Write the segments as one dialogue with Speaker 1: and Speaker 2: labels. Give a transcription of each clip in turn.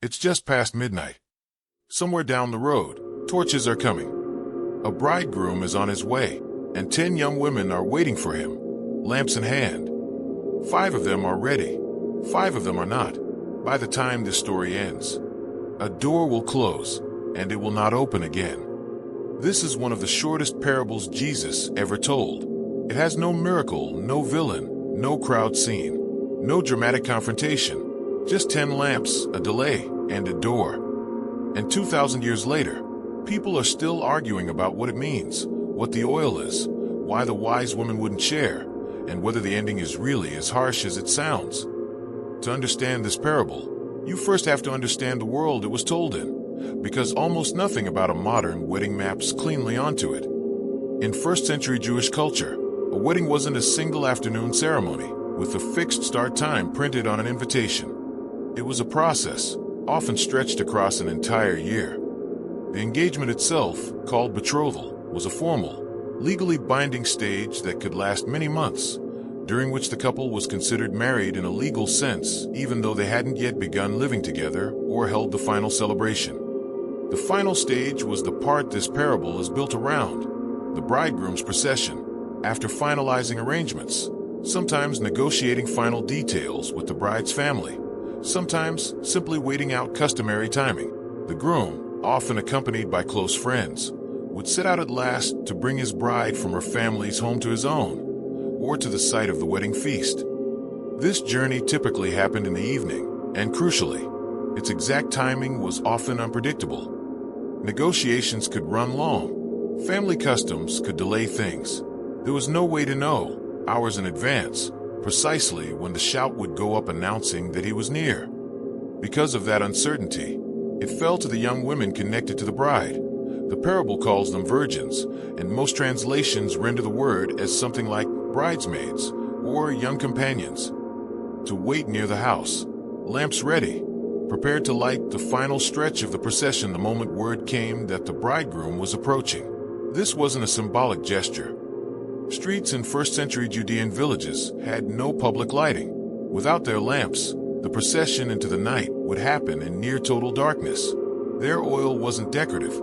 Speaker 1: It's just past midnight. Somewhere down the road, torches are coming. A bridegroom is on his way, and 10 young women are waiting for him, lamps in hand. 5 of them are ready. 5 of them are not. By the time this story ends, a door will close, and it will not open again. This is one of the shortest parables Jesus ever told. It has no miracle, no villain, no crowd scene, no dramatic confrontation, just 10 lamps, a delay, and a door. And 2,000 years later, people are still arguing about what it means, what the oil is, why the wise woman wouldn't share, and whether the ending is really as harsh as it sounds. To understand this parable, you first have to understand the world it was told in, because almost nothing about a modern wedding maps cleanly onto it. In first-century Jewish culture, a wedding wasn't a single afternoon ceremony, with a fixed start time printed on an invitation. It was a process, often stretched across an entire year. The engagement itself, called betrothal, was a formal, legally binding stage that could last many months, during which the couple was considered married in a legal sense, even though they hadn't yet begun living together or held the final celebration. The final stage was the part this parable is built around, the bridegroom's procession, after finalizing arrangements, sometimes negotiating final details with the bride's family, sometimes simply waiting out customary timing. The groom, often accompanied by close friends, would set out at last to bring his bride from her family's home to his own, or to the site of the wedding feast. This journey typically happened in the evening, and crucially, its exact timing was often unpredictable. Negotiations could run long. Family customs could delay things. There was no way to know, hours in advance, precisely when the shout would go up announcing that he was near. Because of that uncertainty, it fell to the young women connected to the bride. The parable calls them virgins, and most translations render the word as something like bridesmaids or young companions. To wait near the house, lamps ready, prepared to light the final stretch of the procession the moment word came that the bridegroom was approaching. This wasn't a symbolic gesture. Streets in first-century Judean villages had no public lighting. Without their lamps, the procession into the night would happen in near total darkness. Their oil wasn't decorative.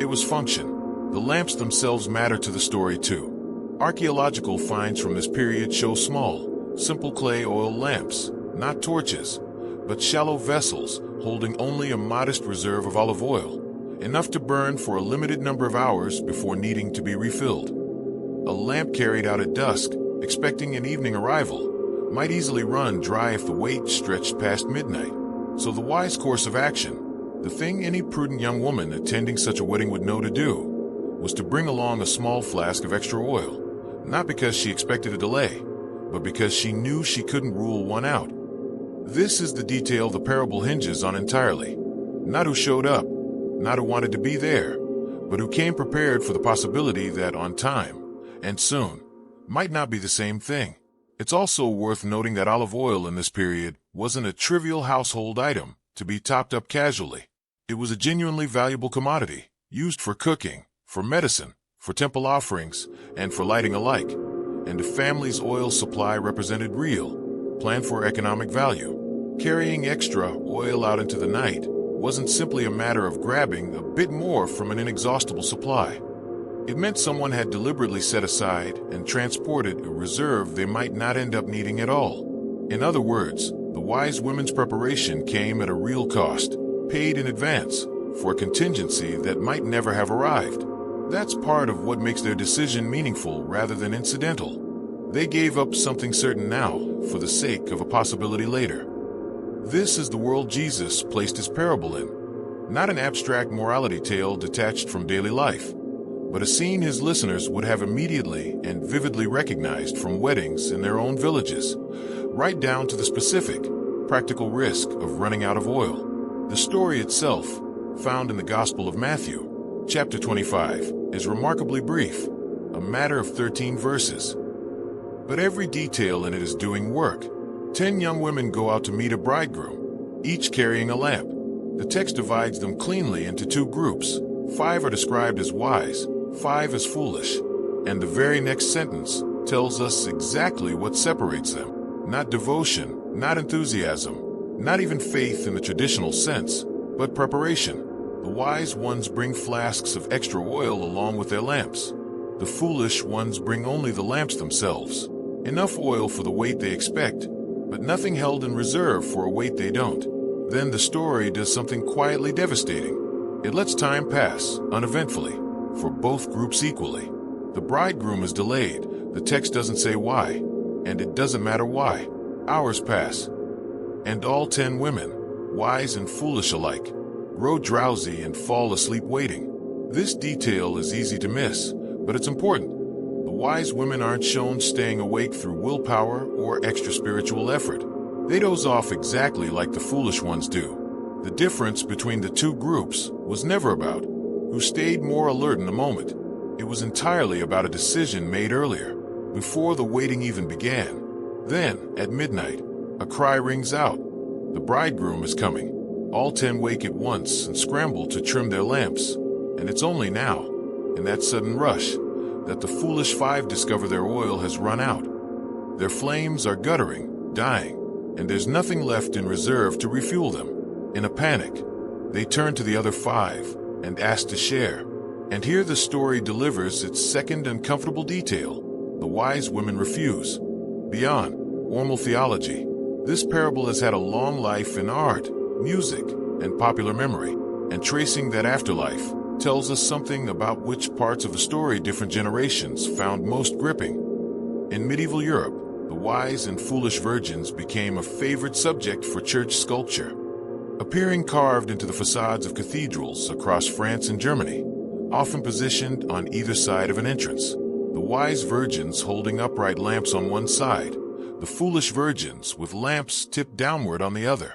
Speaker 1: It was function. The lamps themselves matter to the story too. Archaeological finds from this period show small, simple clay oil lamps, not torches, but shallow vessels holding only a modest reserve of olive oil, enough to burn for a limited number of hours before needing to be refilled. A lamp carried out at dusk, expecting an evening arrival, might easily run dry if the wait stretched past midnight. So the wise course of action, the thing any prudent young woman attending such a wedding would know to do, was to bring along a small flask of extra oil, not because she expected a delay, but because she knew she couldn't rule one out. This is the detail the parable hinges on entirely. Not who showed up, not who wanted to be there, but who came prepared for the possibility that on time, and soon, might not be the same thing. It's also worth noting that olive oil in this period wasn't a trivial household item to be topped up casually. It was a genuinely valuable commodity, used for cooking, for medicine, for temple offerings, and for lighting alike. And a family's oil supply represented real, planned for economic value. Carrying extra oil out into the night wasn't simply a matter of grabbing a bit more from an inexhaustible supply. It meant someone had deliberately set aside and transported a reserve they might not end up needing at all. In other words, the wise women's preparation came at a real cost, paid in advance, for a contingency that might never have arrived. That's part of what makes their decision meaningful rather than incidental. They gave up something certain now for the sake of a possibility later. This is the world Jesus placed his parable in, not an abstract morality tale detached from daily life, but a scene his listeners would have immediately and vividly recognized from weddings in their own villages, right down to the specific, practical risk of running out of oil. The story itself, found in the Gospel of Matthew, chapter 25, is remarkably brief, a matter of 13 verses. But every detail in it is doing work. 10 young women go out to meet a bridegroom, each carrying a lamp. The text divides them cleanly into 2 groups. 5 are described as wise, 5 as foolish, and the very next sentence tells us exactly what separates them. Not devotion, not enthusiasm, Not even faith in the traditional sense, but preparation. The wise ones bring flasks of extra oil along with their lamps. The foolish ones bring only the lamps themselves. Enough oil for the weight they expect, but nothing held in reserve for a weight they don't. Then the story does something quietly devastating. It lets time pass, uneventfully, for both groups equally. The bridegroom is delayed. The text doesn't say why, and it doesn't matter why. Hours pass, and all 10 women, wise and foolish alike, grow drowsy and fall asleep waiting. This detail is easy to miss, but it's important. The wise women aren't shown staying awake through willpower or extra spiritual effort. They doze off exactly like the foolish ones do. The difference between the two groups was never about who stayed more alert in the moment. It was entirely about a decision made earlier, before the waiting even began. Then, at midnight, a cry rings out. The bridegroom is coming. All 10 wake at once and scramble to trim their lamps. And it's only now, in that sudden rush, that the foolish 5 discover their oil has run out. Their flames are guttering, dying, and there's nothing left in reserve to refuel them. In a panic, they turn to the other 5 and ask to share. And here the story delivers its second uncomfortable detail. The wise women refuse. Beyond formal theology, this parable has had a long life in art, music, and popular memory, and tracing that afterlife tells us something about which parts of the story different generations found most gripping. In medieval Europe, the wise and foolish virgins became a favorite subject for church sculpture, appearing carved into the facades of cathedrals across France and Germany, often positioned on either side of an entrance. The wise virgins holding upright lamps on one side, the foolish virgins with lamps tipped downward on the other.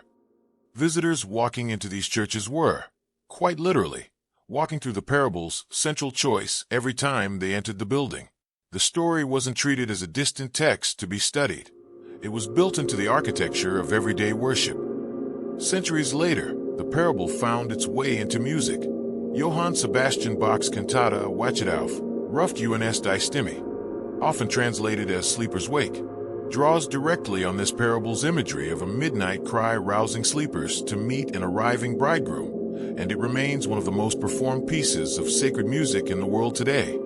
Speaker 1: Visitors walking into these churches were, quite literally, walking through the parable's central choice every time they entered the building. The story wasn't treated as a distant text to be studied. It was built into the architecture of everyday worship. Centuries later, the parable found its way into music. Johann Sebastian Bach's cantata Wachet auf, Ruft uns die Stimme, often translated as Sleeper's Wake, draws directly on this parable's imagery of a midnight cry rousing sleepers to meet an arriving bridegroom, and it remains one of the most performed pieces of sacred music in the world today,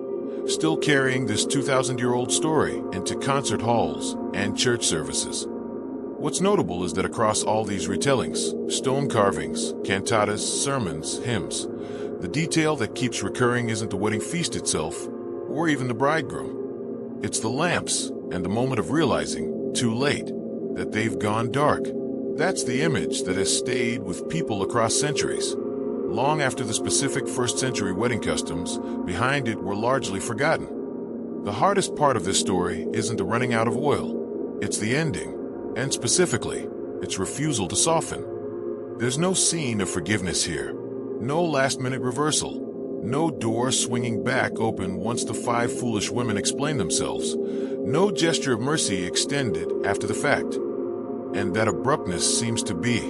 Speaker 1: still carrying this 2,000-year-old story into concert halls and church services. What's notable is that across all these retellings, stone carvings, cantatas, sermons, hymns, the detail that keeps recurring isn't the wedding feast itself, or even the bridegroom. It's the lamps and the moment of realizing, too late, that they've gone dark. That's the image that has stayed with people across centuries. Long after the specific first-century wedding customs behind it were largely forgotten. The hardest part of this story isn't the running out of oil. It's the ending, and specifically, its refusal to soften. There's no scene of forgiveness here. No last-minute reversal. No door swinging back open once the 5 foolish women explain themselves. No gesture of mercy extended after the fact. And that abruptness seems to be,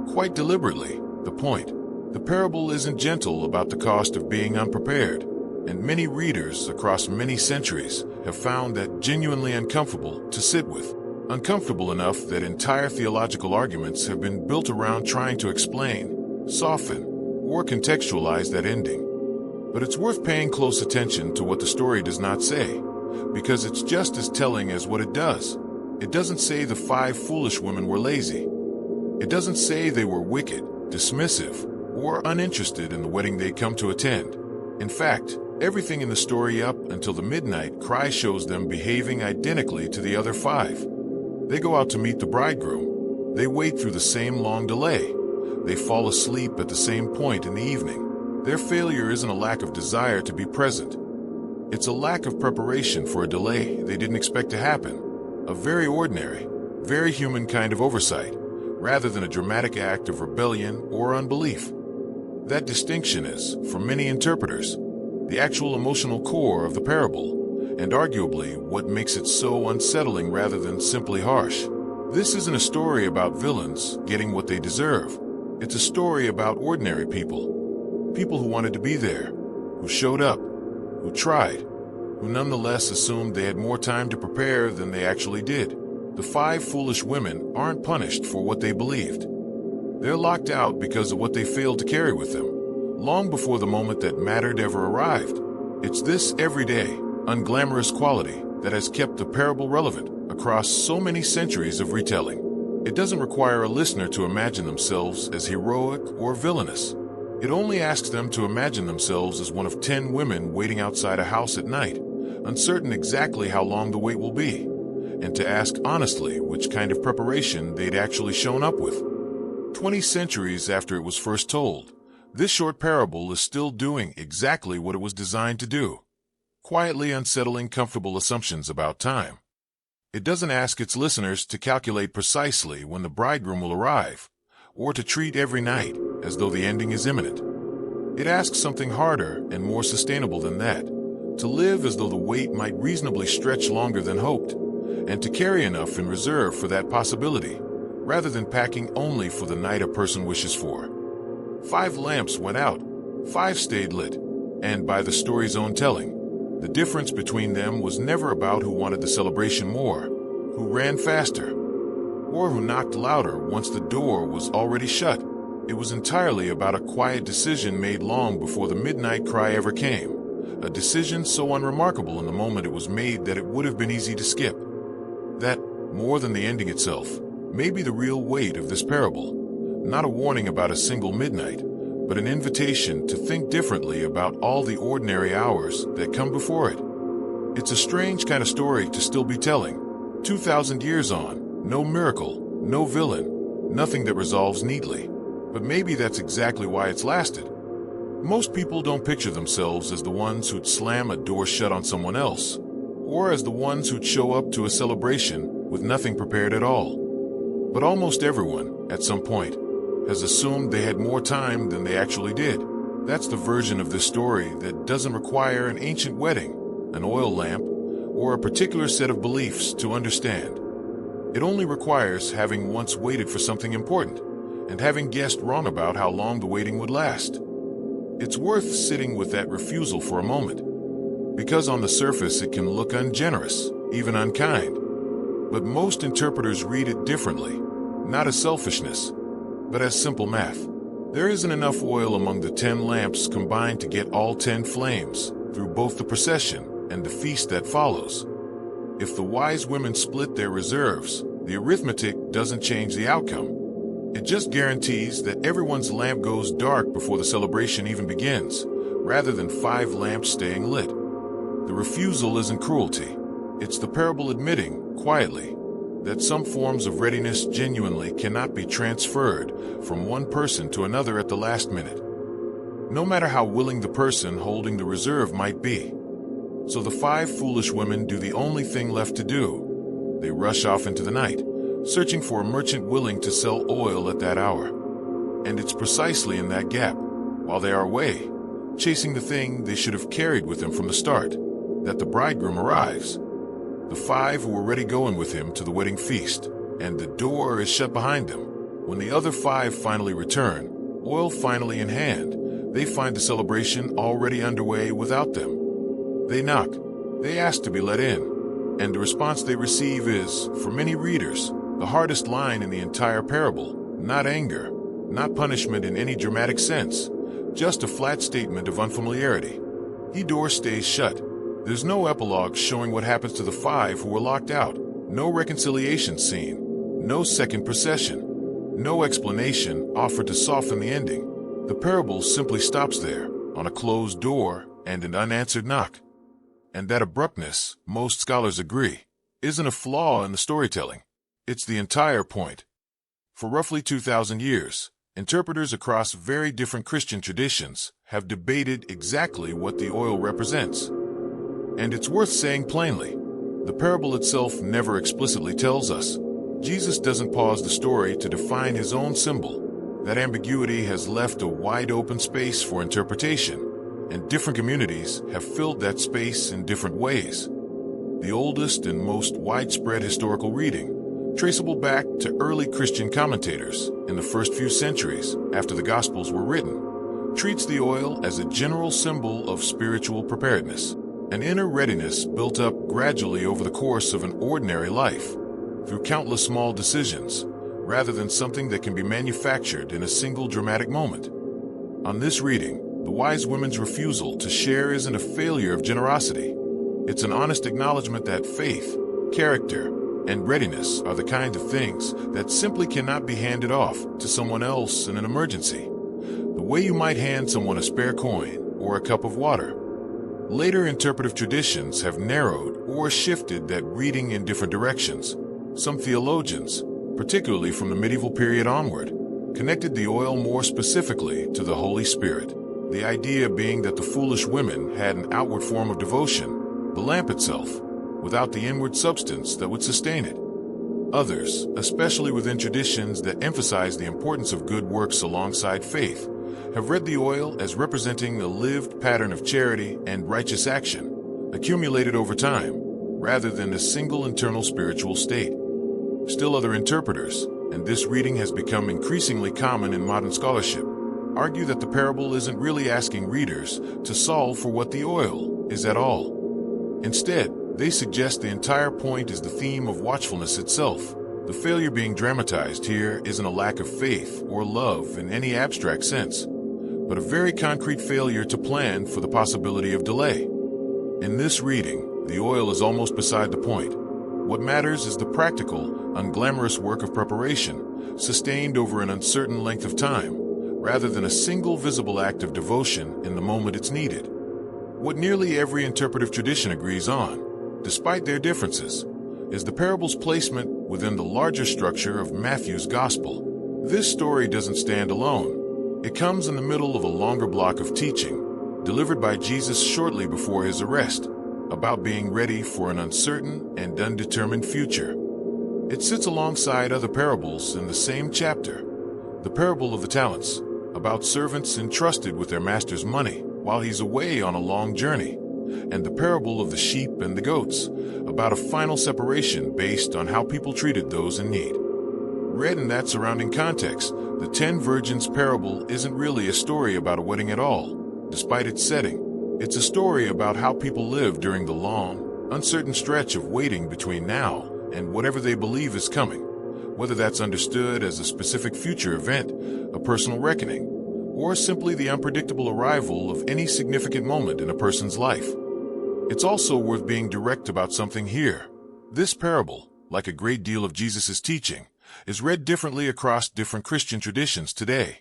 Speaker 1: quite deliberately, the point. The parable isn't gentle about the cost of being unprepared, and many readers across many centuries have found that genuinely uncomfortable to sit with. Uncomfortable enough that entire theological arguments have been built around trying to explain, soften, or contextualize that ending. But it's worth paying close attention to what the story does not say, because it's just as telling as what it does. It doesn't say the 5 foolish women were lazy. It doesn't say they were wicked, dismissive, or uninterested in the wedding they'd come to attend. In fact, everything in the story up until the midnight cry shows them behaving identically to the other 5. They go out to meet the bridegroom. They wait through the same long delay. They fall asleep at the same point in the evening. Their failure isn't a lack of desire to be present. It's a lack of preparation for a delay they didn't expect to happen. A very ordinary, very human kind of oversight, rather than a dramatic act of rebellion or unbelief. That distinction is, for many interpreters, the actual emotional core of the parable, and arguably what makes it so unsettling rather than simply harsh. This isn't a story about villains getting what they deserve. It's a story about ordinary people. People who wanted to be there, who showed up, who tried, who nonetheless assumed they had more time to prepare than they actually did. The 5 foolish women aren't punished for what they believed. They're locked out because of what they failed to carry with them, long before the moment that mattered ever arrived. It's this everyday, unglamorous quality that has kept the parable relevant across so many centuries of retelling. It doesn't require a listener to imagine themselves as heroic or villainous. It only asks them to imagine themselves as one of 10 women waiting outside a house at night, uncertain exactly how long the wait will be, and to ask honestly which kind of preparation they'd actually shown up with. 20 centuries after it was first told, this short parable is still doing exactly what it was designed to do, quietly unsettling comfortable assumptions about time. It doesn't ask its listeners to calculate precisely when the bridegroom will arrive, or to treat every night as though the ending is imminent. It asks something harder and more sustainable than that, to live as though the wait might reasonably stretch longer than hoped, and to carry enough in reserve for that possibility, rather than packing only for the night a person wishes for. 5 lamps went out, 5 stayed lit, and by the story's own telling, the difference between them was never about who wanted the celebration more, who ran faster, or who knocked louder once the door was already shut. It was entirely about a quiet decision made long before the midnight cry ever came, a decision so unremarkable in the moment it was made that it would have been easy to skip. That, more than the ending itself, may be the real weight of this parable, not a warning about a single midnight, but an invitation to think differently about all the ordinary hours that come before it. It's a strange kind of story to still be telling, 2,000 years on, no miracle, no villain, nothing that resolves neatly. But maybe that's exactly why it's lasted. Most people don't picture themselves as the ones who'd slam a door shut on someone else, or as the ones who'd show up to a celebration with nothing prepared at all. But almost everyone, at some point, has assumed they had more time than they actually did. That's the version of this story that doesn't require an ancient wedding, an oil lamp, or a particular set of beliefs to understand. It only requires having once waited for something important, and having guessed wrong about how long the waiting would last. It's worth sitting with that refusal for a moment, because on the surface it can look ungenerous, even unkind. But most interpreters read it differently, not as selfishness, but as simple math. There isn't enough oil among the 10 lamps combined to get all 10 flames through both the procession and the feast that follows. If the wise women split their reserves, the arithmetic doesn't change the outcome. It just guarantees that everyone's lamp goes dark before the celebration even begins, rather than 5 lamps staying lit. The refusal isn't cruelty. It's the parable admitting, quietly, that some forms of readiness genuinely cannot be transferred from one person to another at the last minute, no matter how willing the person holding the reserve might be. So the 5 foolish women do the only thing left to do. They rush off into the night, searching for a merchant willing to sell oil at that hour. And it's precisely in that gap, while they are away, chasing the thing they should have carried with them from the start, that the bridegroom arrives. The 5 who were already going with him to the wedding feast, and the door is shut behind them. When the other 5 finally return, oil finally in hand, they find the celebration already underway without them. They knock, they ask to be let in, and the response they receive is, for many readers, the hardest line in the entire parable. Not anger, not punishment in any dramatic sense, just a flat statement of unfamiliarity. The door stays shut. There's no epilogue showing what happens to the 5 who were locked out, no reconciliation scene, no second procession, no explanation offered to soften the ending. The parable simply stops there, on a closed door and an unanswered knock. And that abruptness, most scholars agree, isn't a flaw in the storytelling. It's the entire point. For roughly 2,000 years, interpreters across very different Christian traditions have debated exactly what the oil represents. And it's worth saying plainly, the parable itself never explicitly tells us. Jesus doesn't pause the story to define his own symbol. That ambiguity has left a wide open space for interpretation, and different communities have filled that space in different ways. The oldest and most widespread historical reading, traceable back to early Christian commentators in the first few centuries after the Gospels were written, treats the oil as a general symbol of spiritual preparedness, an inner readiness built up gradually over the course of an ordinary life, through countless small decisions, rather than something that can be manufactured in a single dramatic moment. On this reading, the wise women's refusal to share isn't a failure of generosity. It's an honest acknowledgement that faith, character, and readiness are the kind of things that simply cannot be handed off to someone else in an emergency, the way you might hand someone a spare coin or a cup of water. Later interpretive traditions have narrowed or shifted that reading in different directions. Some theologians, particularly from the medieval period onward, connected the oil more specifically to the Holy Spirit, the idea being that the foolish women had an outward form of devotion, the lamp itself, without the inward substance that would sustain it. Others, especially within traditions that emphasize the importance of good works alongside faith, have read the oil as representing a lived pattern of charity and righteous action, accumulated over time, rather than a single internal spiritual state. Still other interpreters, and this reading has become increasingly common in modern scholarship, argue that the parable isn't really asking readers to solve for what the oil is at all. Instead, they suggest the entire point is the theme of watchfulness itself. The failure being dramatized here isn't a lack of faith or love in any abstract sense, but a very concrete failure to plan for the possibility of delay. In this reading, the oil is almost beside the point. What matters is the practical, unglamorous work of preparation, sustained over an uncertain length of time, rather than a single visible act of devotion in the moment it's needed. What nearly every interpretive tradition agrees on, despite their differences, is the parable's placement within the larger structure of Matthew's Gospel. This story doesn't stand alone. It comes in the middle of a longer block of teaching, delivered by Jesus shortly before his arrest, about being ready for an uncertain and undetermined future. It sits alongside other parables in the same chapter. The parable of the talents, about servants entrusted with their master's money while he's away on a long journey, and the parable of the sheep and the goats, about a final separation based on how people treated those in need. Read in that surrounding context, the 10 Virgins parable isn't really a story about a wedding at all, despite its setting. It's a story about how people live during the long, uncertain stretch of waiting between now and whatever they believe is coming, whether that's understood as a specific future event, a personal reckoning, or simply the unpredictable arrival of any significant moment in a person's life. It's also worth being direct about something here. This parable, like a great deal of Jesus' teaching, is read differently across different Christian traditions today,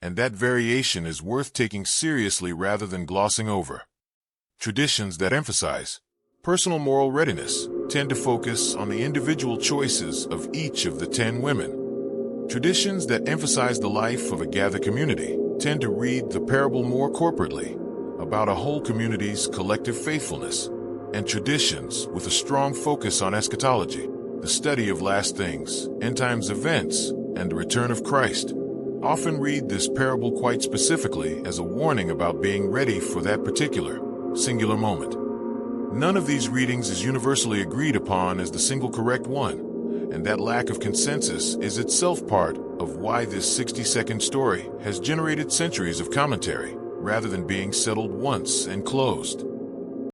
Speaker 1: and that variation is worth taking seriously rather than glossing over. Traditions that emphasize personal moral readiness tend to focus on the individual choices of each of the 10 women. Traditions that emphasize the life of a gathered community tend to read the parable more corporately, about a whole community's collective faithfulness. And traditions with a strong focus on eschatology, the study of last things, end times events, and the return of Christ, often read this parable quite specifically as a warning about being ready for that particular, singular moment. None of these readings is universally agreed upon as the single correct one, and that lack of consensus is itself part of why this 60-second story has generated centuries of commentary, rather than being settled once and closed.